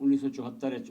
1974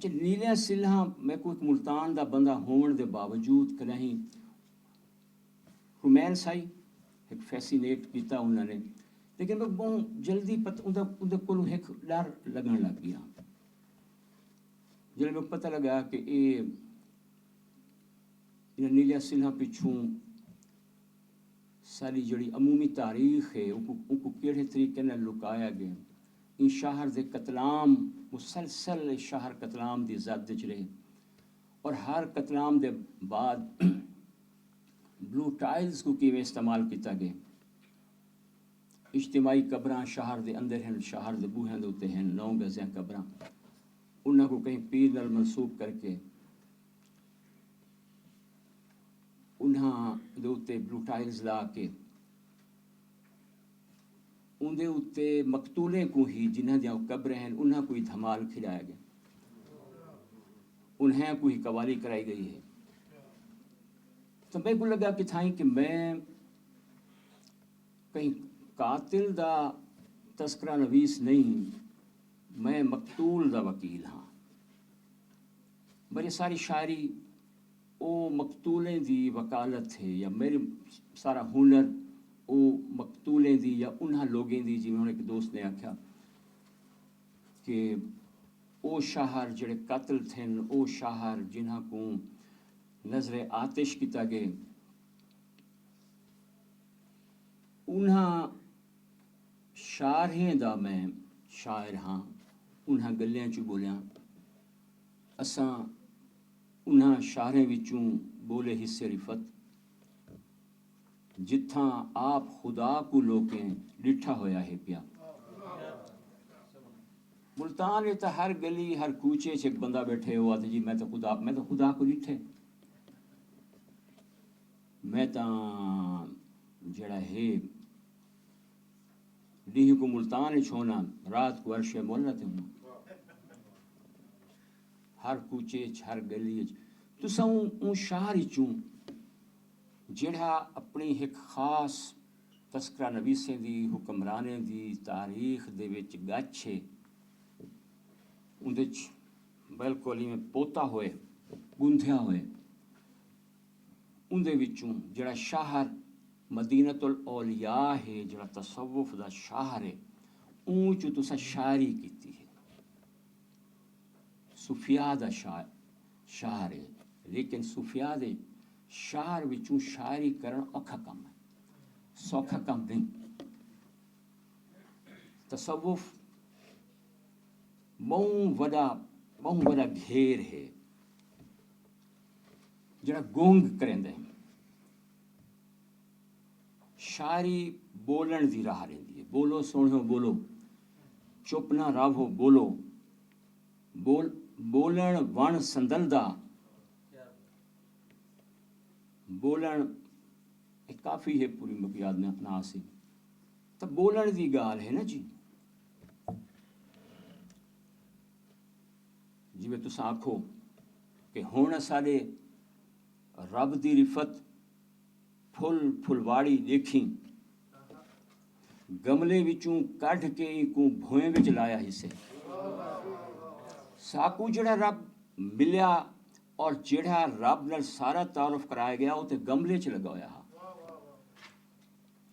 اچھا نیلیاں سلھاں میں کوئی ملتان دا بندہ ہون دے باوجود کہیں رومینس آئی ایک فیسینیٹ کیتا انہوں نے، لیکن میں بہت جلدی اندر کولوں ایک ڈر لگن لگ گیا جب میں پتہ لگا کہ یہ نیلیاں سلھاں پچھوں ساری جڑی عمومی تاریخ ہے ان کو کیڑے طریقے نال لکایا گیا، ان شہر دے قتلام مسلسل شہر قتلام دی زد وچ رہے، اور ہر قتلام دے بعد بلو ٹائلز کو کیویں استعمال کیتا گیا، اجتماعی قبراں شہر دے اندر ہیں، شہر دے بوہیاں دے اوتے ہیں 9 گزیاں قبراں، انہاں کو کہیں پیر نال منسوب کر کے انہاں دے اوتے بلو ٹائلز لا کے ان دے اوتے مقتولیں کو ہی جنہاں دیاں قبریں ہیں انہاں کو ہی دھمال کھلایا گیا، انہیں کو ہی قوالی کرائی گئی ہے۔ تو میں کو لگا کہ تھائیں کہ میں کہیں قاتل دا تذکرہ نویس نہیں، میں مقتول دا وکیل ہاں۔ میری ساری شاعری او مقتولیں دی وکالت ہے، یا میری سارا ہنر او مقتولیں دی یا انہاں لوگیں دی، جی میں ایک دوست نے آکھا کہ او شاہر جڑے قتل تھے، او شاہر جنہاں کو نظر آتش کیتا گئے، انہاں شاعریں دا میں شاعر ہاں، انہاں گلیاں چ بولیاں، اساں انہاں شاعریں وچوں بولے حصے رفت، جتھاں آپ خدا کو لوکیں ڈٹھا ہویا ہے پیا۔ ملتان ہے تو ہر گلی ہر کوچے چ ایک بندہ بیٹھے ہوا تھا، جی میں تو خدا کو ڈٹھے، میں تاں جڑا ہے ڈیہ کو ملتان چھونا رات کو عرش مولا تے ہوں، ہر کوچے ہر گلی تساں اون شہر چوں جڑا اپنی ایک خاص تذکرہ نویسیں دی حکمرانے دی تاریخ دے وچ گچھ ہے، اندے بالکل میں پوتا ہوئے گندھیا ہوئے، اندے وچوں جڑا شہر مدینۃ الاولیاء ہے، جڑا تصوف دا شہر ہے، اون چوں تساں شاعری کیتی ہے، صوفیاء دا شہر ہے، لیکن صوفیاء دے شہر وچوں شاعری کرن اوکھا کم ہے، سوکھا کم نہیں۔ تصوف بہت بڑا گھیر ہے جڑا گونگ کریندے ہیں، شاعری بولن دی راہ رہندی ہے، بولو سوہنو بولو، چپ نہ راہو بولو، بولن ون سندل دا، بولن کافی ہے پوری مقیاد نہ سی، تو بولن دی گال ہے نا جی، جی میں تساں آکھو کہ ہن ساڈے رب دی رفت پھل پھلواڑی دیکھیں، گملے وچوں کڈھ کے کو بھوئیں وچ لایا حصے، ساکو جڑا رب ملیا اور جڑا رب نال سارا تعارف کرایا گیا وہ تے گملے چ لگا ہویا،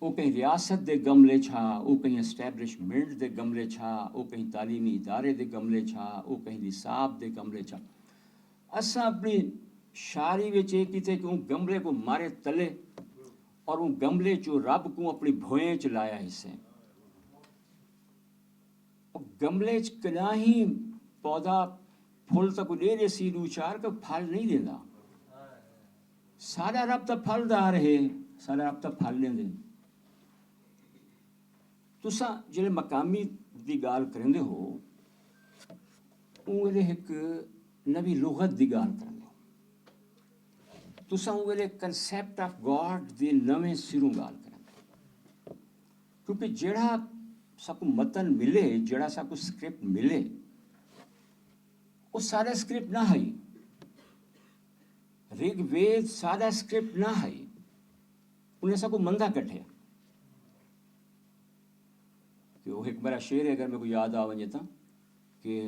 وہ کہیں ریاست دے گملے چھا، وہ کہیں اسٹیبلشمنٹ دے گملے چھا، وہ کہیں تعلیمی ادارے دے گملے چھا، وہ کہیں نصاب دے گملے چھا۔ اساں اپنی شاعری وچ یہ کیتے کہ ان گملے کو مارے تلے اور ان گملے چو رب کو اپنی بھوئیں چ لایا حصے، اور گملے چ کنا ہی پودا پھل تک دے دے سی دو چار کا پھل نہیں دیندا، سارا رب تا پھل دار ہے، سارا رب تا پھل نہیں دے۔ تساں جڑے مقامی دی گال کریندے ہو اون ایک نوی لغت دی گال کریندے ہو، تساں اون کنسیپٹ آف گاڈ دی نویں سروں گال کریندے، کیونکہ جڑا ساکو متن ملے، جڑا ساکو سکرپٹ ملے، وہ سارا سکرپٹ نہ ہے، رگ وید سارا سکرپٹ نہ ہے، انہیں ساکو مندا کٹھے کہ وہ ایک بڑا شعر ہے، اگر میں کو یاد آ ونجے تا کہ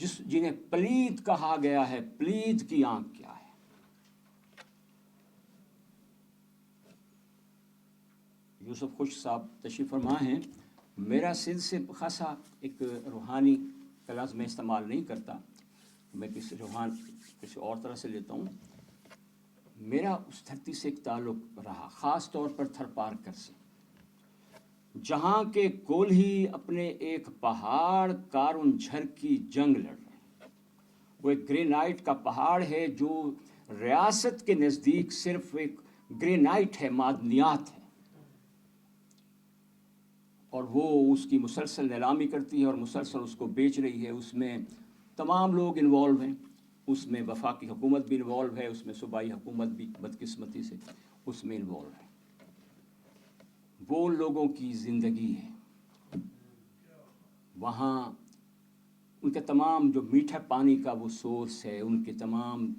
جنہیں پلید کہا گیا ہے، پلید کی آنکھ کیا ہے؟ یوسف خشک صاحب تشریف فرما ہیں. میرا سندھ سے خاصا ایک روحانی کا لفظ میں استعمال نہیں کرتا، میں کسی اور طرح سے لیتا ہوں. میرا اس دھرتی سے ایک تعلق رہا، خاص طور پر تھر پارکر سے، جہاں کے کولہی اپنے ایک پہاڑ کارون جھر کی جنگ لڑ رہے ہیں. وہ ایک گرینائٹ کا پہاڑ ہے جو ریاست کے نزدیک صرف ایک گرینائٹ ہے، معدنیات ہے، اور وہ اس کی مسلسل نیلامی کرتی ہے اور مسلسل اس کو بیچ رہی ہے. اس میں تمام لوگ انوالو ہیں، اس میں وفاقی حکومت بھی انوالو ہے، اس میں صوبائی حکومت بھی بدقسمتی سے اس میں انوالو ہے. وہ لوگوں کی زندگی ہے وہاں، ان کے تمام جو میٹھا پانی کا وہ سورس ہے، ان کے تمام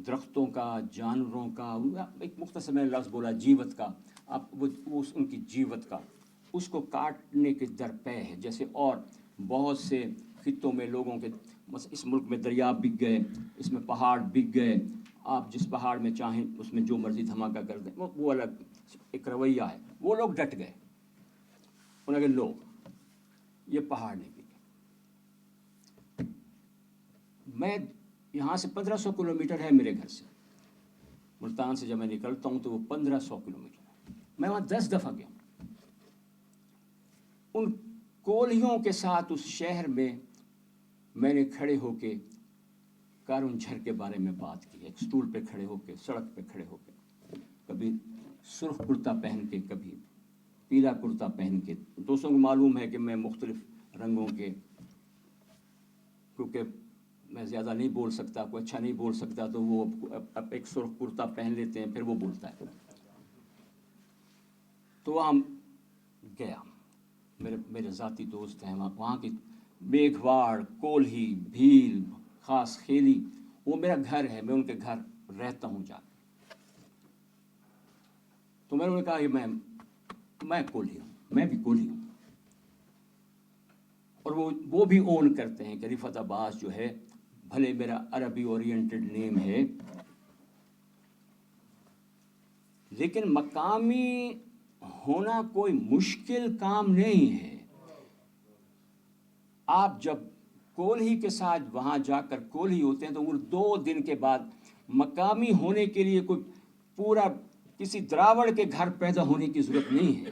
درختوں کا، جانوروں کا، ایک مختصر میں لفظ بولا جیوت کا، وہ ان کی جیوت کا اس کو کاٹنے کے درپے ہے. جیسے اور بہت سے خطوں میں لوگوں کے، اس ملک میں دریا بک گئے، اس میں پہاڑ بک گئے، آپ جس پہاڑ میں چاہیں اس میں جو مرضی دھماکہ کر دیں، وہ الگ ایک رویہ ہے. وہ لوگ ڈٹ گئے، انہوں نے کہا لو یہ پہاڑ نہیں بکے. میں یہاں سے 1500 کلومیٹر ہے میرے گھر سے، ملتان سے جب میں نکلتا ہوں تو وہ 1500 کلومیٹر ہے. میں وہاں 10 دفعہ گیا ہوں. ان کولہیوں کے ساتھ اس شہر میں نے کھڑے ہو کے کارون جھر کے بارے میں بات کی، ایک سٹول پہ کھڑے ہو کے، سڑک پہ کھڑے ہو کے، کبھی سرخ کرتا پہن کے، کبھی پیلا کرتا پہن کے. دوستوں کو معلوم ہے کہ میں مختلف رنگوں کے، کیونکہ میں زیادہ نہیں بول سکتا، کوئی اچھا نہیں بول سکتا، تو وہ اب ایک سرخ کرتا پہن لیتے ہیں، پھر وہ بولتا ہے. تو وہاں گیا، میرے ذاتی دوست ہیں وہاں کی میگھواڑ، کولہی، بھیل، خاص خیلی، وہ میرا گھر ہے، میں ان کے گھر رہتا ہوں جا کے. تو میں نے کہا کہ میں کولہی ہوں، میں بھی کولہی ہوں. اور وہ بھی اون کرتے ہیں کہ رفعت عباس جو ہے، بھلے میرا عربی اورینٹڈ نیم ہے، لیکن مقامی ہونا کوئی مشکل کام نہیں ہے. آپ جب کولہی کے ساتھ وہاں جا کر کولہی ہوتے ہیں تو وہ 2 دن کے بعد مقامی ہونے کے لیے کوئی پورا کسی دراوڑ کے گھر پیدا ہونے کی ضرورت نہیں ہے.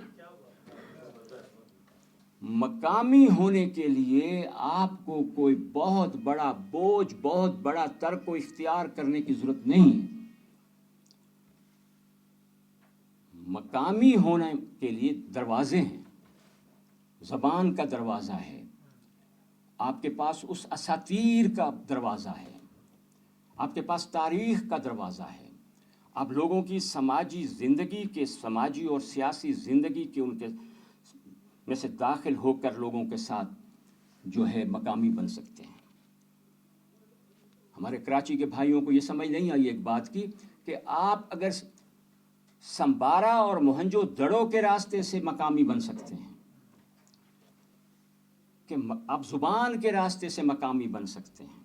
مقامی ہونے کے لیے آپ کو کوئی بہت بڑا بوجھ، بہت بڑا ترک کو اختیار کرنے کی ضرورت نہیں ہے. مقامی ہونے کے لیے دروازے ہیں. زبان کا دروازہ ہے، آپ کے پاس اس اساطیر کا دروازہ ہے، آپ کے پاس تاریخ کا دروازہ ہے، آپ لوگوں کی سماجی زندگی کے، سماجی اور سیاسی زندگی کے ان کے میں سے داخل ہو کر لوگوں کے ساتھ جو ہے مقامی بن سکتے ہیں. ہمارے کراچی کے بھائیوں کو یہ سمجھ نہیں آئی ایک بات کی کہ آپ اگر سمبارا اور موہنجو دڑو کے راستے سے مقامی بن سکتے ہیں، کہ آپ زبان کے راستے سے مقامی بن سکتے ہیں.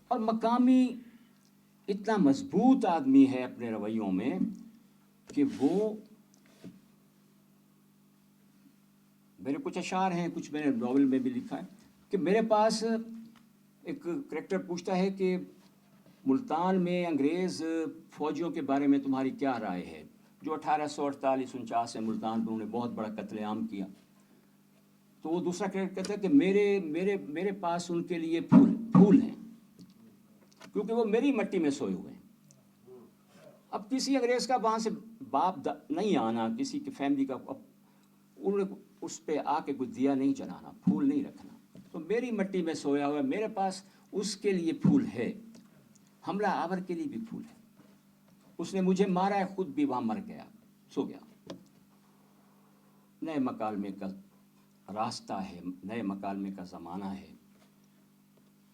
اور مقامی اتنا مضبوط آدمی ہے اپنے رویوں میں کہ وہ، میرے کچھ اشعار ہیں، کچھ میں نے ناول میں بھی لکھا ہے، کہ میرے پاس ایک کریکٹر پوچھتا ہے کہ ملتان میں انگریز فوجیوں کے بارے میں تمہاری کیا رائے ہے، جو 1848-49 میں ملتان پر انہوں نے بہت بڑا قتل عام کیا. تو وہ دوسرا کریکٹر کہتا ہے کہ میرے پاس ان کے لیے پھول ہیں، کیونکہ وہ میری مٹی میں سوئے ہوئے ہیں. اب کسی انگریز کا وہاں سے باپ نہیں آنا، کسی کی فیملی کا، انہوں نے اس پہ آ کے کوئی دیا نہیں جلانا، پھول نہیں رکھنا. تو میری مٹی میں سویا ہوا ہے، میرے پاس اس کے لیے پھول ہے. حملہ آور کے لیے بھی پھول ہے. اس نے مجھے مارا ہے، خود بھی وہاں مر گیا، سو گیا. نئے مکالمے کا راستہ ہے، نئے مکالمے کا زمانہ ہے.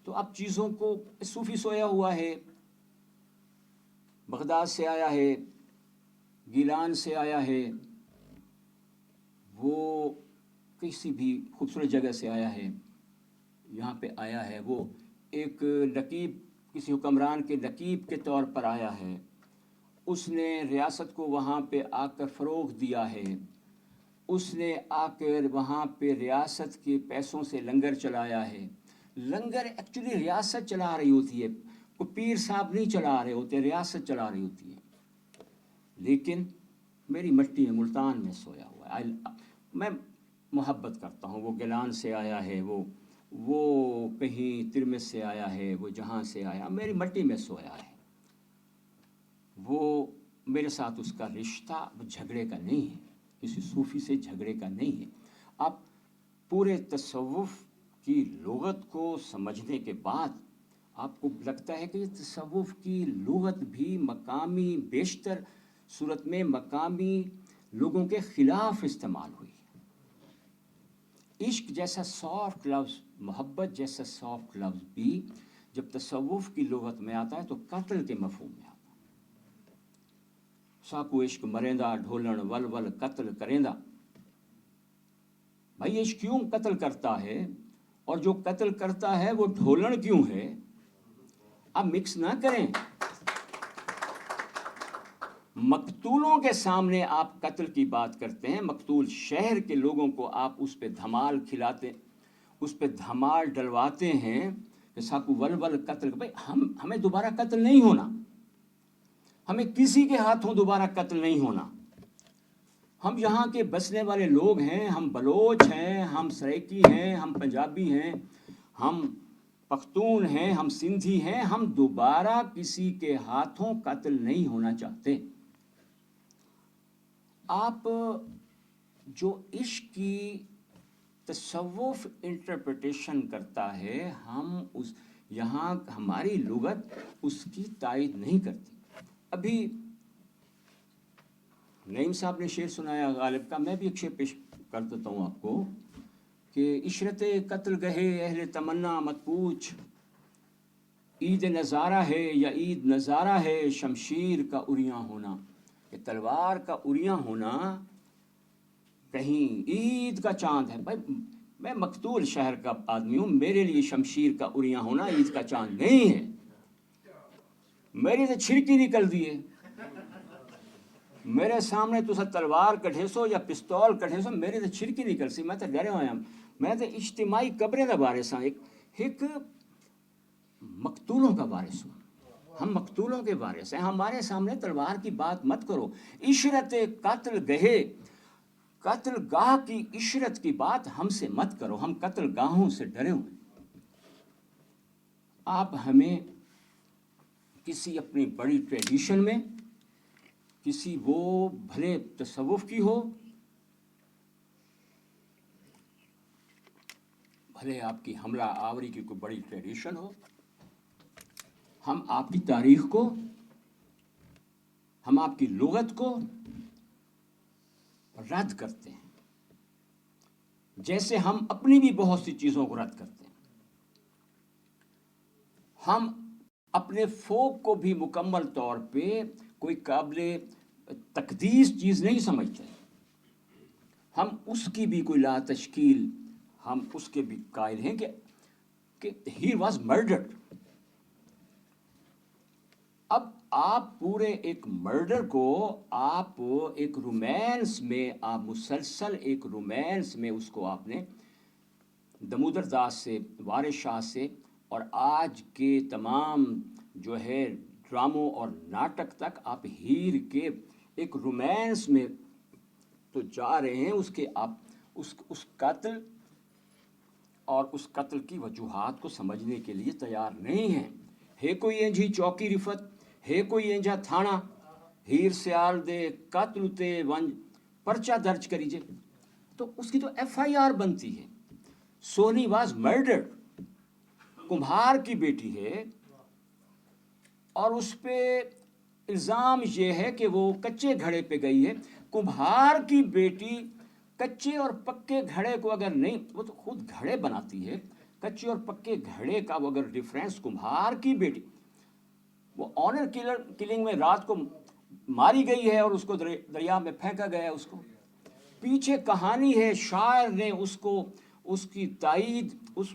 تو اب چیزوں کو، صوفی سویا ہوا ہے، بغداد سے آیا ہے، گیلان سے آیا ہے، وہ کسی بھی خوبصورت جگہ سے آیا ہے، یہاں پہ آیا ہے، وہ ایک نقیب، کسی حکمران کے نقیب کے طور پر آیا ہے، اس نے ریاست کو وہاں پہ آ کر فروغ دیا ہے، اس نے آ کر وہاں پہ ریاست کے پیسوں سے لنگر چلایا ہے. لنگر ایکچولی ریاست چلا رہی ہوتی ہے، کوئی پیر صاحب نہیں چلا رہے ہوتے، ریاست چلا رہی ہوتی ہے. لیکن میری مٹی میں، ملتان میں سویا ہوا ہے. میں محبت کرتا ہوں. وہ گیلان سے آیا ہے، وہ کہیں ترمذ سے آیا ہے، وہ جہاں سے آیا، میری مٹی میں سویا ہے. وہ میرے ساتھ اس کا رشتہ جھگڑے کا نہیں ہے، کسی صوفی سے جھگڑے کا نہیں ہے. آپ پورے تصوف کی لغت کو سمجھنے کے بعد آپ کو لگتا ہے کہ یہ تصوف کی لغت بھی مقامی، بیشتر صورت میں مقامی لوگوں کے خلاف استعمال ہوئی. عشق جیسا سافٹ لفظ، محبت جیسا سافٹ لفظ بھی جب تصوف کی لغت میں آتا ہے تو قتل کے مفہوم میں آتا ہے. ساکو عشق مریندا ڈھولن ول ول قتل کریندا. بھائی عشق کیوں قتل کرتا ہے، اور جو قتل کرتا ہے وہ ڈھولن کیوں ہے؟ اب مکس نہ کریں. مقتولوں کے سامنے آپ قتل کی بات کرتے ہیں، مقتول شہر کے لوگوں کو آپ اس پہ دھمال کھلاتے، اس پہ دھمال ڈلواتے ہیں کہ ساکو ول ول قتل. بھائی ہمیں دوبارہ قتل نہیں ہونا، ہمیں کسی کے ہاتھوں دوبارہ قتل نہیں ہونا. ہم یہاں کے بسنے والے لوگ ہیں، ہم بلوچ ہیں، ہم سرائکی ہیں، ہم پنجابی ہیں، ہم پختون ہیں، ہم سندھی ہیں، ہم دوبارہ کسی کے ہاتھوں قتل نہیں ہونا چاہتے. آپ جو عشق کی تصوف انٹرپریٹیشن کرتا ہے، ہم اس یہاں ہماری لغت اس کی تائید نہیں کرتی. ابھی نعیم صاحب نے شعر سنایا غالب کا، میں بھی ایک شعر پیش کر دیتا ہوں آپ کو کہ عشرت قتل گہے اہل تمنا مت پوچھ، عید نظارہ ہے یا عید نظارہ ہے شمشیر کا اریاں ہونا. کہ تلوار کا اریاں ہونا کہیں عید کا چاند ہے. بھائی میں مقتول شہر کا آدمی ہوں، میرے لیے شمشیر کا اریاں ہونا عید کا چاند نہیں ہے. میری تو چھڑکی نکل دی ہے، میرے سامنے تو تلوار کٹھے سو یا پستول کٹھے سو، میری تو چھڑکی نکل سی. میں تو ڈرے ہویا ہوں، میں تو اجتماعی قبریں دا وارث ہاں، ایک مقتولوں کا وارث ہوں. ہم مقتولوں کے وارث ہیں، ہمارے سامنے تلوار کی بات مت کرو. عشرت قتل گہے، قتل گاہ کی عشرت کی بات ہم سے مت کرو، ہم قتل گاہوں سے ڈرے ہوئے. آپ ہمیں کسی اپنی بڑی ٹریڈیشن میں، کسی وہ بھلے تصوف کی ہو، بھلے آپ کی حملہ آوری کی کوئی بڑی ٹریڈیشن ہو، ہم آپ کی تاریخ کو، ہم آپ کی لغت کو رد کرتے ہیں، جیسے ہم اپنی بھی بہت سی چیزوں کو رد کرتے ہیں. ہم اپنے فوق کو بھی مکمل طور پہ کوئی قابل تقدیس چیز نہیں سمجھتے. ہم اس کی بھی کوئی لا تشکیل، ہم اس کے بھی قائل ہیں کہ ہی واز مرڈرڈ. اب آپ پورے ایک مرڈر کو آپ ایک رومانس میں، آپ مسلسل ایک رومانس میں اس کو آپ نے دمودر داس سے، وارث شاہ سے، اور آج کے تمام جو ہے ڈراموں اور ناٹک تک آپ ہیر کے ایک رومانس میں تو جا رہے ہیں. اس کے آپ اس قتل اور اس قتل کی وجوہات کو سمجھنے کے لیے تیار نہیں ہیں. ہے کوئی انجھی چوکی رفت، ہے کوئی انجھا تھانہ، ہیر سیال دے قتل تے ونج پرچہ درج کریجے. تو اس کی تو ایف آئی آر بنتی ہے. سونی واز مرڈرڈ، کمبھار کی بیٹی ہے، اور اس پہ الزام یہ ہے کہ وہ کچے گھڑے پہ گئی ہے. کمبھار کی بیٹی کچے اور پکے گھڑے کو اگر نہیں، وہ تو خود گھڑے بناتی ہے، کچے اور پکے گھڑے کا وہ اگر ڈیفرنس، کمبھار کی بیٹی وہ آنر کلنگ میں رات کو ماری گئی ہے اور اس کو دریا میں پھینکا گیا ہے. اس کو پیچھے کہانی ہے، شاعر نے اس کو، اس کی تائید، اس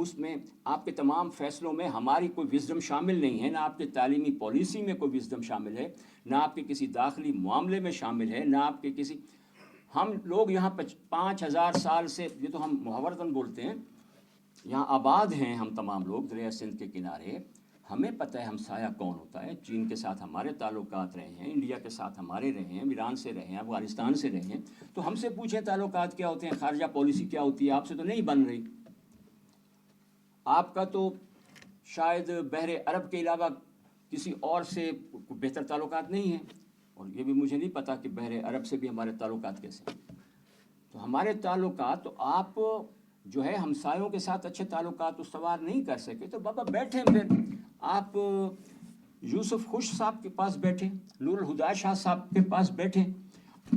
اس میں آپ کے تمام فیصلوں میں ہماری کوئی وزڈم شامل نہیں ہے، نہ آپ کے تعلیمی پالیسی میں کوئی وزڈم شامل ہے، نہ آپ کے کسی داخلی معاملے میں شامل ہے، نہ آپ کے کسی ہم لوگ یہاں 5000 سال سے، یہ تو ہم محاورتاً بولتے ہیں، یہاں آباد ہیں ہم تمام لوگ دریا سندھ کے کنارے. ہمیں پتہ ہے ہمسایہ کون ہوتا ہے. چین کے ساتھ ہمارے تعلقات رہے ہیں، انڈیا کے ساتھ ہمارے رہے ہیں، ایران سے رہے ہیں، افغانستان سے رہے ہیں. تو ہم سے پوچھیں تعلقات کیا ہوتے ہیں، خارجہ پالیسی کیا ہوتی ہے. آپ سے تو نہیں بن رہی. آپ کا تو شاید بحر عرب کے علاوہ کسی اور سے بہتر تعلقات نہیں ہیں، اور یہ بھی مجھے نہیں پتا کہ بحر عرب سے بھی ہمارے تعلقات کیسے ہیں. تو ہمارے تعلقات، تو آپ جو ہے ہمسایوں کے ساتھ اچھے تعلقات استوار نہیں کر سکے تو بابا بیٹھیں. پھر آپ یوسف خوش صاحب کے پاس بیٹھیں، نور الہدا شاہ صاحب کے پاس بیٹھیں،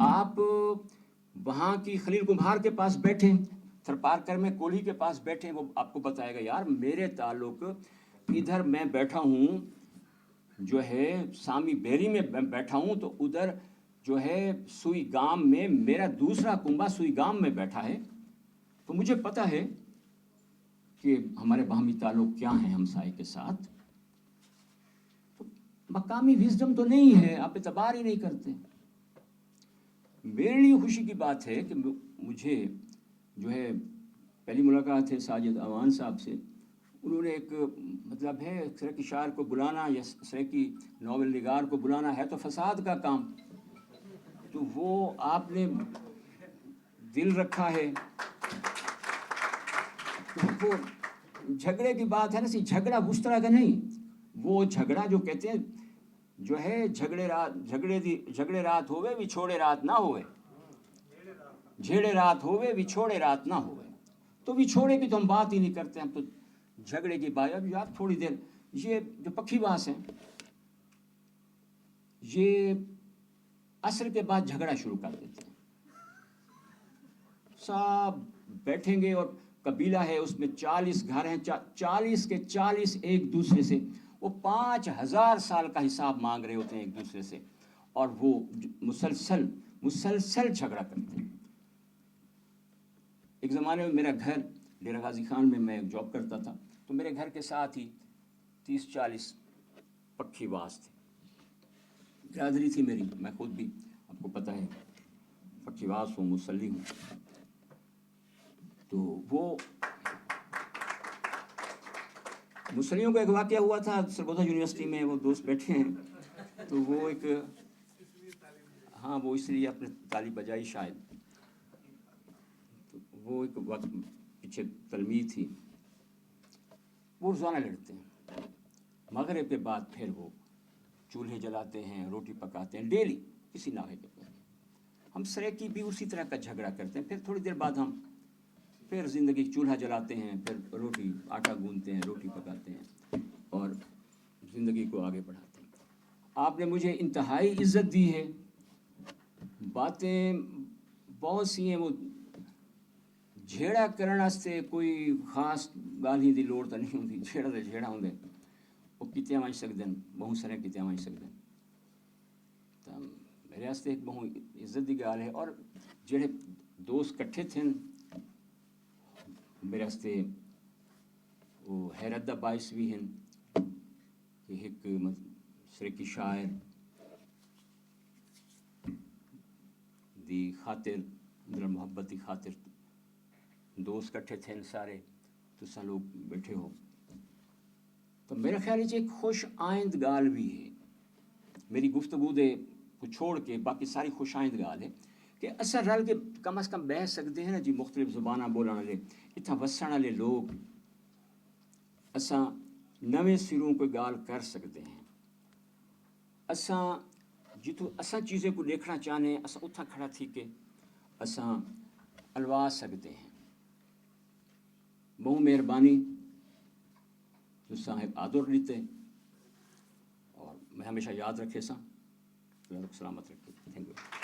آپ وہاں کی خلیل کمبھار کے پاس بیٹھیں، تھرپارکر میں کوہلی کے پاس بیٹھیں. وہ آپ کو بتائے گا یار میرے تعلق ادھر میں بیٹھا ہوں جو ہے سامی بیری میں بیٹھا ہوں، تو ادھر جو ہے سوئی گام میں میرا دوسرا کنبہ سوئی گام میں بیٹھا ہے. تو مجھے پتہ ہے کہ ہمارے باہمی تعلق کیا ہیں ہمسائے کے ساتھ. تو مقامی وزڈم تو نہیں ہے، آپ اعتبار ہی نہیں کرتے. میرے لیے خوشی کی بات ہے کہ مجھے جو ہے پہلی ملاقات ہے ساجد اعوان صاحب سے. انہوں نے ایک مطلب ہے سریکی شاعر کو بلانا یا سریکی ناول نگار کو بلانا ہے تو فساد کا کام. تو وہ آپ نے دل رکھا ہے. وہ جھگڑے کی بات ہے نا، جھگڑا اس طرح کا نہیں. وہ جھگڑا جو کہتے ہیں جو ہے جھگڑے رات ہوئے بھی چھوڑے رات نہ ہوئے، جھیڑے رات ہوئے بھی چھوڑے رات نہ ہوئے. تو بھی چھوڑے کی تو ہم بات ہی نہیں کرتے. ہم تو جھگڑے کی بات. اب آپ تھوڑی دیر یہ جو پکھی باس ہیں یہ عصر کے بعد جھگڑا شروع کر دیتے ہیں. سب بیٹھیں گے اور قبیلہ ہے اس میں 40 گھر ہیں، 40 کے 40 ایک دوسرے سے وہ 5000 سال کا حساب مانگ رہے ہوتے ہیں ایک دوسرے سے، اور وہ مسلسل جھگڑا کرتے ہیں. ایک زمانے میں میرا گھر ڈیرہ غازی خان میں میں جاب کرتا تھا، تو میرے گھر کے ساتھ ہی 30-40 پکھی باز تھے. برادری تھی میری، میں خود بھی آپ کو پتہ ہے پکھی باز ہوں، مسلی ہوں. تو وہ مسلیوں کا ایک واقعہ ہوا تھا سرگودا یونیورسٹی میں. وہ دوست بیٹھے ہیں تو وہ ایک ہاں وہ اس لیے اپنے تالی بجائی شاید. تو وہ ایک وقت پیچھے تلمیذ تھی. وہ روزانہ لڑتے ہیں. مغرب کے بعد پھر وہ چولہے جلاتے ہیں، روٹی پکاتے ہیں ڈیلی کسی ناحے کے پر. ہم سریکی بھی اسی طرح کا جھگڑا کرتے ہیں. پھر تھوڑی دیر بعد ہم پھر زندگی چولہا جلاتے ہیں، پھر روٹی آٹا گوندتے ہیں، روٹی پکاتے ہیں اور زندگی کو آگے بڑھاتے ہیں. آپ نے مجھے انتہائی عزت دی ہے. باتیں بہت سی ہیں. وہ جھیڑا کرنے سے کوئی خاص گال ہی دی لوڑ تو نہیں ہوتی. جھیڑا تو جھیڑا ہوندے وہ کتنے آئی سکتے ہیں، بہت سارے کتنے آئی سکتے ہیں. تو میرے واسطے ایک بہت عزت دی گال ہے. اور جڑے دوست کٹھے تھے میرے واسطے وہ حیرت دا باعث بھی ہیں کہ ایک سریکی شاعر دی خاطر دل محبت دی خاطر دوست کٹھے تھے سارے تو لوگ بیٹھے ہو. تو میرا خیال ہے ایک خوش آئند گال بھی ہے. میری گفتگو دے کو چھوڑ کے باقی ساری خوش آئند گال ہے کہ اثر رل کے کم از کم بہ سکتے ہیں نا جی. مختلف زباناں بولنے والے اتنا وسن والے لوگ اساں نویں سروں کوئی گال کر سکتے ہیں. اساں جتوں اساں چیزیں کو دیکھنا چاہنے ہیں اساں اتھا کھڑا تھی کہ اساں الوا سکتے ہیں. بہت مہربانی تو صاحب آدر لیتے اور میں ہمیشہ یاد رکھے سا. سلامت رکھے. Thank you.